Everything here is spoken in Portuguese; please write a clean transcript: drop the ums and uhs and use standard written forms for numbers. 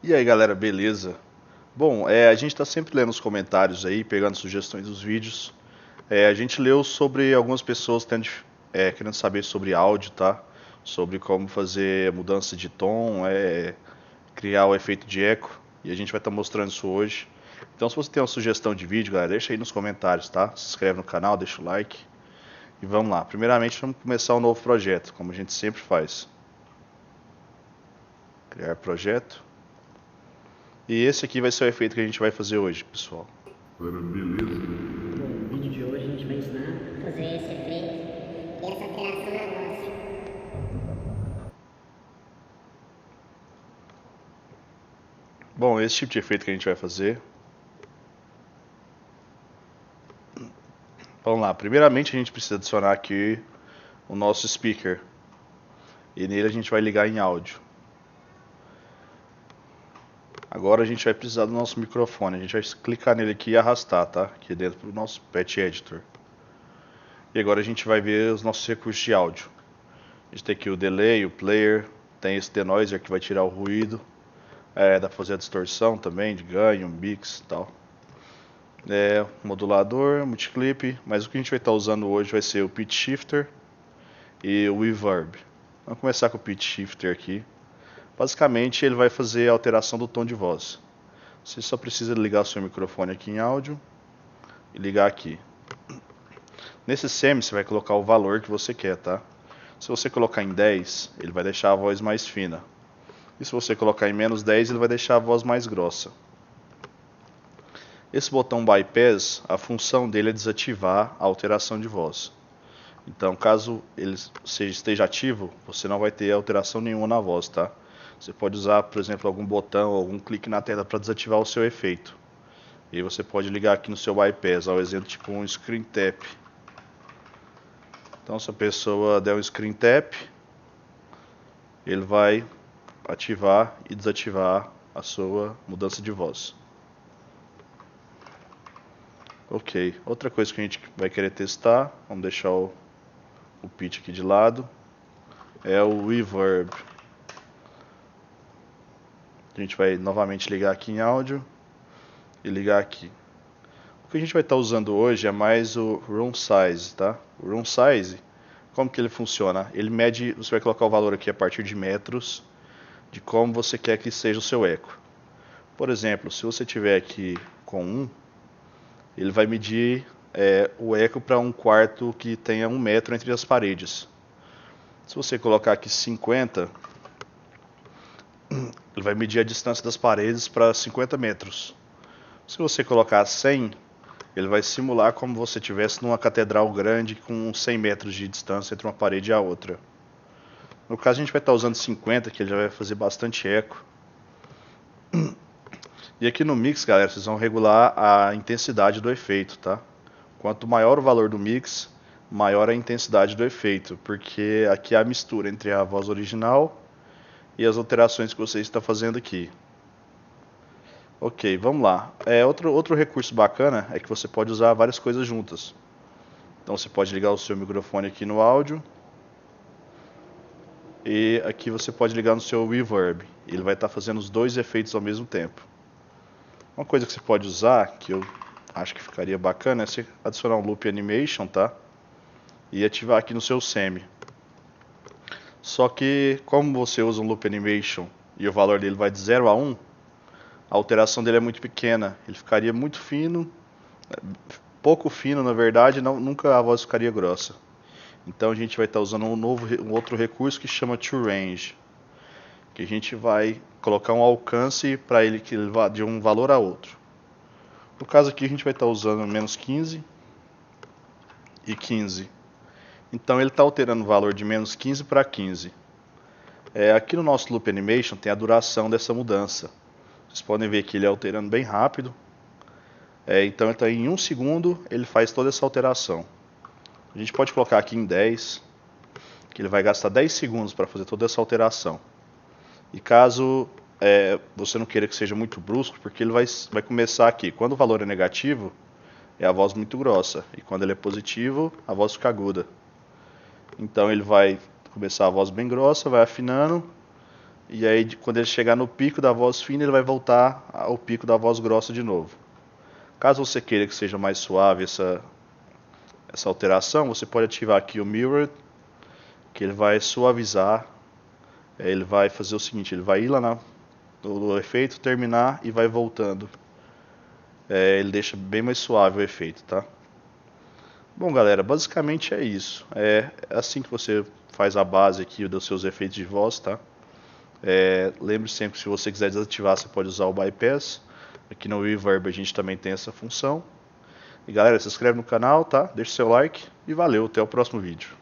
E aí galera, beleza? Bom, a gente está sempre lendo os comentários aí, pegando sugestões dos vídeos. A gente leu sobre algumas pessoas querendo saber sobre áudio, tá? Sobre como fazer mudança de tom, criar o efeito de eco. E a gente vai estar mostrando isso hoje. Então se você tem uma sugestão de vídeo, galera, deixa aí nos comentários, tá? Se inscreve no canal, deixa o like. E vamos lá. Primeiramente vamos começar um novo projeto, como a gente sempre faz. Criar projeto. E esse aqui vai ser o efeito que a gente vai fazer hoje, pessoal. Beleza. Bom, no vídeo de hoje a gente vai ensinar a fazer esse efeito e essa alteração na voz. Bom, esse tipo de efeito que a gente vai fazer. Vamos lá, primeiramente a gente precisa adicionar aqui o nosso speaker. E nele a gente vai ligar em áudio. Agora a gente vai precisar do nosso microfone. A gente vai clicar nele aqui e arrastar, tá? Aqui dentro do nosso Patch Editor. E agora a gente vai ver os nossos recursos de áudio. A gente tem aqui o delay, o player, tem esse denoiser que vai tirar o ruído. Dá pra fazer a distorção também, de ganho, mix e tal. Modulador, multiclip, mas o que a gente vai estar usando hoje vai ser o Pitch Shifter e o Reverb. Vamos começar com o Pitch Shifter aqui. Basicamente ele vai fazer a alteração do tom de voz. Você só precisa ligar o seu microfone aqui em áudio e ligar aqui. Nesse semi você vai colocar o valor que você quer, tá? Se você colocar em 10, ele vai deixar a voz mais fina. E se você colocar em menos 10, ele vai deixar a voz mais grossa. Esse botão Bypass, a função dele é desativar a alteração de voz. Então, caso ele esteja ativo, você não vai ter alteração nenhuma na voz, tá? Você pode usar, por exemplo, algum botão ou algum clique na tela para desativar o seu efeito. E você pode ligar aqui no seu Bypass, ao exemplo, tipo um Screen Tap. Então, se a pessoa der um Screen Tap, ele vai ativar e desativar a sua mudança de voz. Ok, outra coisa que a gente vai querer testar, vamos deixar o pitch aqui de lado, é o reverb. A gente vai novamente ligar aqui em áudio e ligar aqui. O que a gente vai estar usando hoje é mais o room size, tá? O room size, como que ele funciona? Ele mede, você vai colocar o valor aqui a partir de metros, de como você quer que seja o seu eco. Por exemplo, se você tiver aqui com 1, ele vai medir o eco para um quarto que tenha 1 metro entre as paredes. Se você colocar aqui 50, ele vai medir a distância das paredes para 50 metros. Se você colocar 100, ele vai simular como você estivesse numa catedral grande com 100 metros de distância entre uma parede e a outra. No caso a gente vai estar usando 50, que ele já vai fazer bastante eco. E aqui no mix, galera, vocês vão regular a intensidade do efeito, tá? Quanto maior o valor do mix, maior a intensidade do efeito, porque aqui é a mistura entre a voz original e as alterações que você está fazendo aqui. Ok, vamos lá. Outro recurso bacana é que você pode usar várias coisas juntas. Então você pode ligar o seu microfone aqui no áudio. E aqui você pode ligar no seu reverb. Ele vai estar fazendo os dois efeitos ao mesmo tempo. Uma coisa que você pode usar, que eu acho que ficaria bacana, é você adicionar um loop animation, tá? E ativar aqui no seu semi. Só que como você usa um loop animation e o valor dele vai de 0 a 1, a alteração dele é muito pequena. Ele ficaria muito fino, pouco fino na verdade, nunca a voz ficaria grossa. Então a gente vai estar usando um outro recurso que chama ToRange, que a gente vai colocar um alcance para ele que ele vá de um valor a outro. No caso aqui a gente vai estar usando menos 15 e 15. Então ele está alterando o valor de menos 15 para 15. Aqui no nosso Loop Animation tem a duração dessa mudança. Vocês podem ver que ele é alterando bem rápido. Então ele tá em 1 segundo ele faz toda essa alteração. A gente pode colocar aqui em 10, que ele vai gastar 10 segundos para fazer toda essa alteração. E caso você não queira que seja muito brusco, porque ele vai começar aqui. Quando o valor é negativo, é a voz muito grossa. E quando ele é positivo, a voz fica aguda. Então ele vai começar a voz bem grossa, vai afinando. E aí quando ele chegar no pico da voz fina, ele vai voltar ao pico da voz grossa de novo. Caso você queira que seja mais suave essa alteração, você pode ativar aqui o Mirror, que ele vai suavizar. Ele vai fazer o seguinte, ele vai ir lá no efeito, terminar e vai voltando. Ele deixa bem mais suave o efeito, tá? Bom, galera, basicamente é isso. É assim que você faz a base aqui dos seus efeitos de voz, tá? Lembre sempre que se você quiser desativar, você pode usar o Bypass. Aqui no Reverb a gente também tem essa função. E galera, se inscreve no canal, tá? Deixa seu like e valeu, até o próximo vídeo.